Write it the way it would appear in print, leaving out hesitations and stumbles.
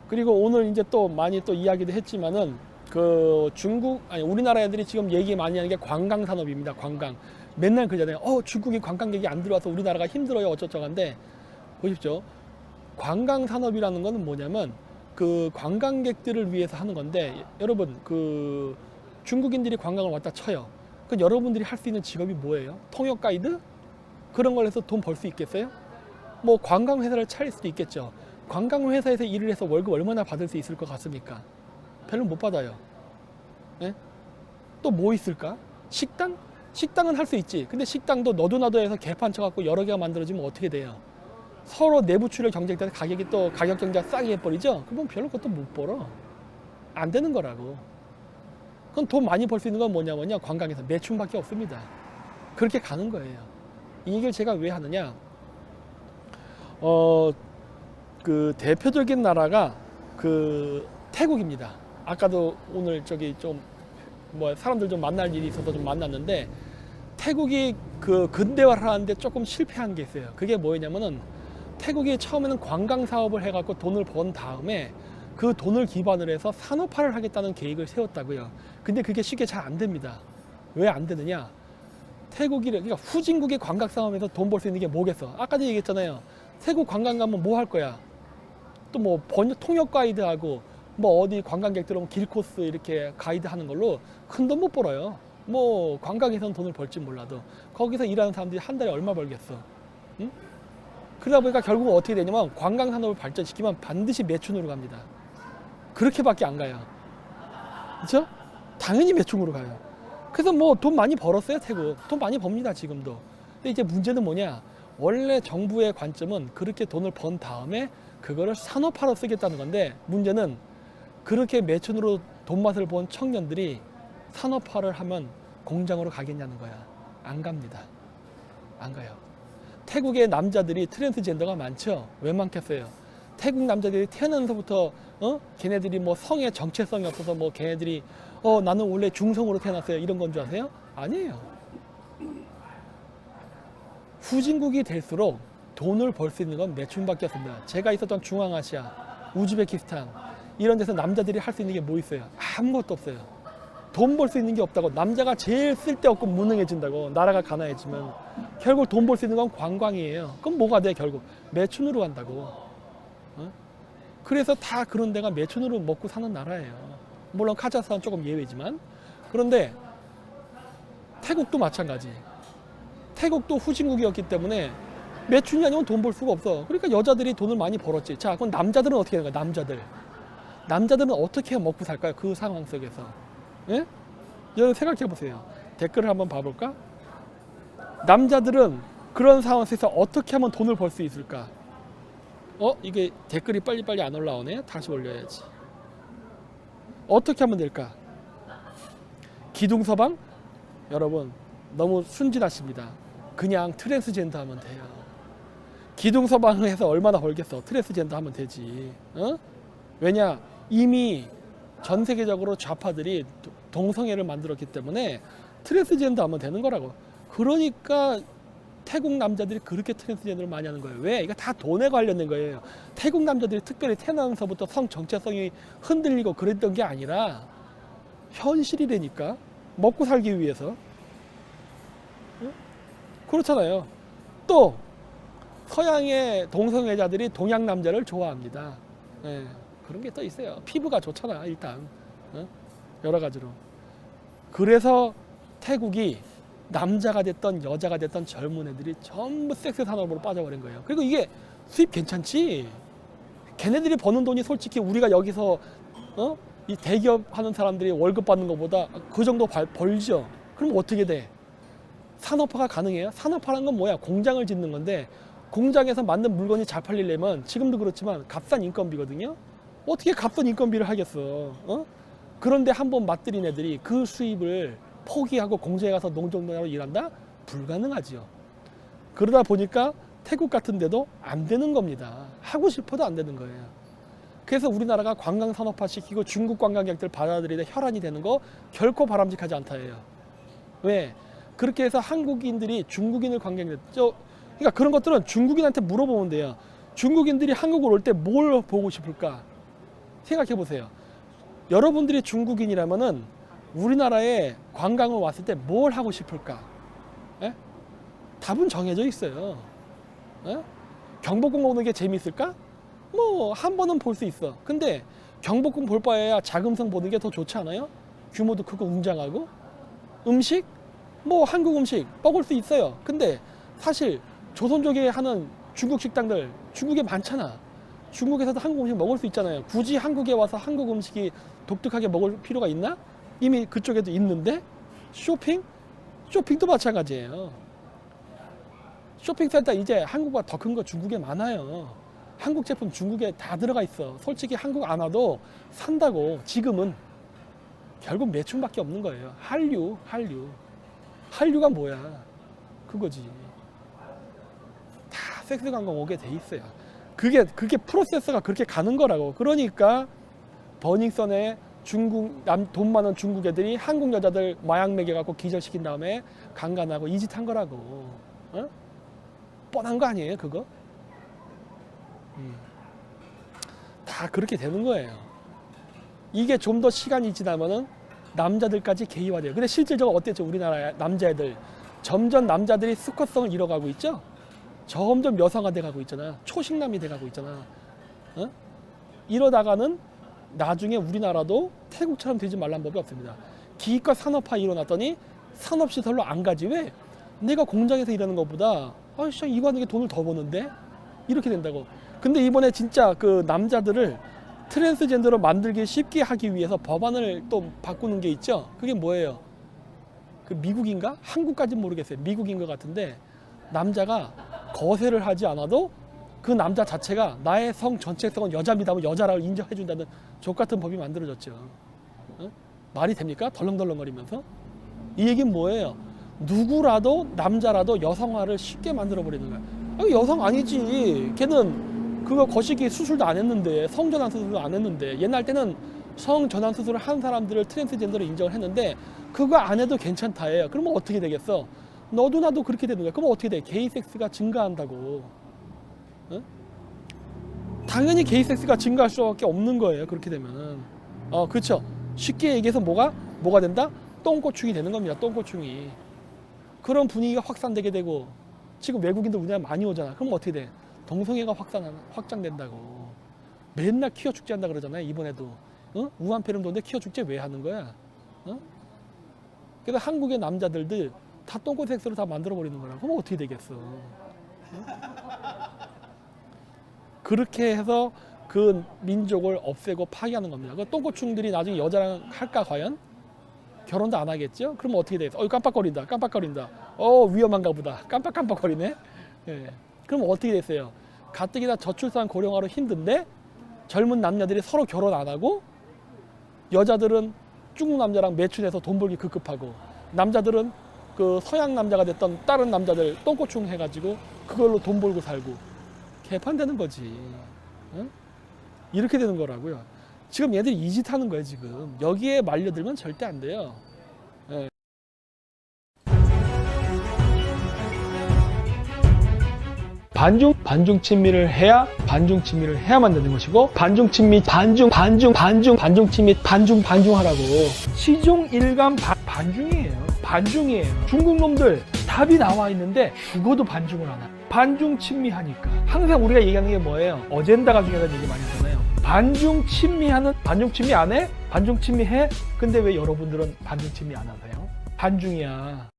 그리고 오늘 이제 또 많이 또 이야기도 했지만은 그 우리나라 애들이 지금 얘기 많이 하는 게 관광 산업입니다. 관광. 맨날 그러잖아요. 중국이 관광객이 안 들어와서 우리나라가 힘들어요. 어쩌저간데 보십시오. 관광 산업이라는 거는 뭐냐면 그 관광객들을 위해서 하는 건데 여러분 그 중국인들이 관광을 왔다 쳐요. 그 여러분들이 할 수 있는 직업이 뭐예요? 통역 가이드? 그런 걸 해서 돈 벌 수 있겠어요? 뭐 관광 회사를 차릴 수도 있겠죠. 관광 회사에서 일을 해서 월급 얼마나 받을 수 있을 것 같습니까? 별로 못 받아요. 예? 또 뭐 있을까? 식당? 식당은 할 수 있지. 근데 식당도 너도 나도 해서 개판 쳐갖고 여러 개가 만들어지면 어떻게 돼요? 서로 내부 출혈 경쟁 때문에 가격이 또 가격 경쟁 싸게 해버리죠? 그러면 별로 그것도 못 벌어. 안 되는 거라고. 그건 돈 많이 벌 수 있는 건 뭐냐면요. 관광에서 매춘밖에 없습니다. 그렇게 가는 거예요. 이 얘기를 제가 왜 하느냐. 그 대표적인 나라가 그 태국입니다. 아까도 오늘 저기 좀 뭐 사람들 좀 만날 일이 있어서 좀 만났는데 태국이 그 근대화를 하는데 조금 실패한 게 있어요. 그게 뭐냐면은 태국이 처음에는 관광 사업을 해갖고 돈을 번 다음에 그 돈을 기반으로 해서 산업화를 하겠다는 계획을 세웠다고요. 근데 그게 쉽게 잘 안 됩니다. 왜 안 되느냐? 태국이 그러니까 후진국의 관광 사업에서 돈 벌 수 있는 게 뭐겠어? 아까도 얘기했잖아요. 태국 관광 가면 뭐 할 거야? 또 뭐 통역 가이드하고 뭐 어디 관광객들 오면 길 코스 이렇게 가이드 하는 걸로 큰 돈 못 벌어요. 뭐 관광에서는 돈을 벌지 몰라도 거기서 일하는 사람들이 한 달에 얼마 벌겠어? 응? 그러다 보니까 결국 어떻게 되냐면 관광 산업을 발전시키면 반드시 매춘으로 갑니다. 그렇게밖에 안 가요. 그렇죠? 당연히 매춘으로 가요. 그래서 뭐 돈 많이 벌었어요. 태국 돈 많이 법니다 지금도. 근데 이제 문제는 뭐냐? 원래 정부의 관점은 그렇게 돈을 번 다음에 그거를 산업화로 쓰겠다는 건데 문제는 그렇게 매춘으로 돈 맛을 본 청년들이 산업화를 하면 공장으로 가겠냐는 거야. 안 갑니다. 안 가요. 태국의 남자들이 트랜스젠더가 많죠. 왜 많겠어요? 태국 남자들이 태어나면서부터 걔네들이 뭐 성의 정체성이 없어서 뭐 걔네들이 나는 원래 중성으로 태어났어요 이런 건 줄 아세요? 아니에요. 후진국이 될수록 돈을 벌 수 있는 건 매춘밖에 없습니다. 제가 있었던 중앙아시아, 우즈베키스탄 이런 데서 남자들이 할 수 있는 게 뭐 있어요? 아무것도 없어요. 돈 벌 수 있는 게 없다고. 남자가 제일 쓸데없고 무능해진다고. 나라가 가난해지면 결국 돈 벌 수 있는 건 관광이에요. 그럼 뭐가 돼? 결국 매춘으로 간다고. 그래서 다 그런 데가 매춘으로 먹고 사는 나라예요. 물론 카자흐스탄 조금 예외지만. 그런데 태국도 마찬가지. 태국도 후진국이었기 때문에 매춘이 아니면 돈 벌 수가 없어. 그러니까 여자들이 돈을 많이 벌었지. 자, 그럼 남자들은 어떻게 하는 거야? 남자들은 어떻게 먹고 살까요? 그 상황 속에서. 예? 여러분 생각해 보세요. 댓글을 한번 봐볼까? 남자들은 그런 상황 속에서 어떻게 하면 돈을 벌 수 있을까? 이게 댓글이 빨리빨리 안 올라오네. 다시 올려야지. 어떻게 하면 될까? 기둥서방? 여러분 너무 순진하십니다. 그냥 트랜스젠더 하면 돼요. 기둥서방을 해서 얼마나 벌겠어. 트랜스젠더 하면 되지. 왜냐? 이미 전 세계적으로 좌파들이 동성애를 만들었기 때문에 트랜스젠더 하면 되는 거라고. 그러니까 태국 남자들이 그렇게 트랜스젠더를 많이 하는 거예요. 왜? 이거 다 돈에 관련된 거예요. 태국 남자들이 특별히 태어나면서부터 성 정체성이 흔들리고 그랬던 게 아니라 현실이 되니까 먹고 살기 위해서. 그렇잖아요. 또 서양의 동성애자들이 동양 남자를 좋아합니다. 네, 그런 게 또 있어요. 피부가 좋잖아 일단. 여러 가지로. 그래서 태국이 남자가 됐던 여자가 됐던 젊은 애들이 전부 섹스 산업으로 빠져버린 거예요. 그리고 이게 수입 괜찮지. 걔네들이 버는 돈이 솔직히 우리가 여기서 이 대기업 하는 사람들이 월급 받는 것보다 그 정도 벌죠. 그럼 어떻게 돼? 산업화가 가능해요? 산업화라는 건 뭐야? 공장을 짓는 건데 공장에서 만든 물건이 잘 팔리려면 지금도 그렇지만 값싼 인건비거든요. 어떻게 값싼 인건비를 하겠어? 그런데 한번 맛들인 애들이 그 수입을 포기하고 공장에 가서 농정노동으로 일한다? 불가능하지요. 그러다 보니까 태국 같은 데도 안 되는 겁니다. 하고 싶어도 안 되는 거예요. 그래서 우리나라가 관광 산업화 시키고 중국 관광객들 받아들이다 혈안이 되는 거 결코 바람직하지 않다예요. 왜? 그렇게 해서 한국인들이 중국인을 관광객들 그러니까 그런 것들은 중국인한테 물어보면 돼요. 중국인들이 한국을 올 때 뭘 보고 싶을까? 생각해 보세요. 여러분들이 중국인이라면은 우리나라에 관광을 왔을 때 뭘 하고 싶을까? 예? 답은 정해져 있어요. 예? 경복궁 오는 게 재밌을까? 뭐 한 번은 볼 수 있어. 근데 경복궁 볼 바에야 자금성 보는 게 더 좋지 않아요? 규모도 크고 웅장하고. 음식? 뭐 한국 음식 먹을 수 있어요. 근데 사실 조선족이 하는 중국 식당들 중국에 많잖아. 중국에서도 한국 음식 먹을 수 있잖아요. 굳이 한국에 와서 한국 음식이 독특하게 먹을 필요가 있나? 이미 그쪽에도 있는데. 쇼핑? 쇼핑도 마찬가지예요. 쇼핑센터 이제 한국보다 더 큰 거 중국에 많아요. 한국 제품 중국에 다 들어가 있어. 솔직히 한국 안 와도 산다고. 지금은 결국 매춘밖에 없는 거예요. 한류가 뭐야? 그거지. 다 섹스 관광 오게 돼 있어요. 그게 프로세스가 그렇게 가는 거라고. 그러니까 버닝썬에 중국 돈 많은 중국 애들이 한국 여자들 마약 먹여갖고 기절시킨 다음에 강간하고 이 짓 한 거라고. 어? 뻔한 거 아니에요, 그거? 다 그렇게 되는 거예요. 이게 좀 더 시간이 지나면은 남자들까지 개이화돼요. 근데 실질적으로 어땠죠? 우리나라 남자애들 점점 남자들이 수컷성을 잃어가고 있죠. 점점 여성화돼 가고 있잖아. 초식남이 돼 가고 있잖아. 어? 이러다가는 나중에 우리나라도 태국처럼 되지 말란 법이 없습니다. 기껏 산업화 일어났더니 산업시설로 안 가지. 왜? 내가 공장에서 일하는 것보다 진짜 이거 하는 게 돈을 더 버는데? 이렇게 된다고. 근데 이번에 진짜 그 남자들을 트랜스젠더로 만들기 쉽게 하기 위해서 법안을 또 바꾸는 게 있죠. 그게 뭐예요? 그 미국인가? 한국까지는 모르겠어요. 미국인 것 같은데 남자가 거세를 하지 않아도 그 남자 자체가 나의 성 전체성은 여자입니다 하면 여자라고 인정해준다는 족같은 법이 만들어졌죠. 어? 말이 됩니까? 덜렁덜렁거리면서. 이 얘기는 뭐예요? 누구라도 남자라도 여성화를 쉽게 만들어버리는 거야. 여성 아니지. 걔는 그거 거시기 수술도 안 했는데, 성전환 수술도 안 했는데, 옛날 때는 성전환 수술을 한 사람들을 트랜스젠더로 인정을 했는데 그거 안 해도 괜찮다예요. 그러면 어떻게 되겠어? 너도 나도 그렇게 되는 거야. 그럼 어떻게 돼? 게이 섹스가 증가한다고. 어? 당연히 게이 섹스가 증가할 수밖에 없는 거예요. 그렇게 되면은. 그렇죠. 쉽게 얘기해서 뭐가 된다? 똥꼬충이 되는 겁니다. 똥꼬충이. 그런 분위기가 확산되게 되고, 지금 외국인들 우리나라 많이 오잖아. 그럼 어떻게 돼? 동성애가 확장된다고. 맨날 퀴어 축제 한다 그러잖아요. 이번에도. 우한폐렴 도는데 퀴어 축제 왜 하는 거야? 그래서 한국의 남자들도 다 똥꼬 섹스로 다 만들어버리는 거라. 그럼 어떻게 되겠어? 그렇게 해서 그 민족을 없애고 파괴하는 겁니다. 그 똥꼬충들이 나중에 여자랑 할까 과연? 결혼도 안 하겠죠? 그럼 어떻게 되겠어? 깜빡거린다. 위험한가 보다. 깜빡거리네. 예. 그럼 어떻게 됐어요? 가뜩이나 저출산 고령화로 힘든데 젊은 남녀들이 서로 결혼 안 하고, 여자들은 중국 남자랑 매춘해서 돈 벌기 급급하고, 남자들은 그 서양 남자가 됐던 다른 남자들 똥꼬충 해가지고 그걸로 돈 벌고 살고 개판되는 거지. 응? 이렇게 되는 거라고요. 지금 얘들이 이 짓 하는 거예요. 지금 여기에 말려들면 절대 안 돼요. 예. 반중 친미를 해야만 되는 것이고, 반중 친미 반중 친미 반중하라고. 시종 일관 반중이에요. 중국 놈들 답이 나와 있는데 죽어도 반중을 안 해. 반중 친미하니까. 항상 우리가 얘기하는 게 뭐예요? 어젠다가 중요하다는 얘기 많이 하잖아요. 반중 친미 안 해? 반중 친미해? 근데 왜 여러분들은 반중 친미 안 하세요? 반중이야.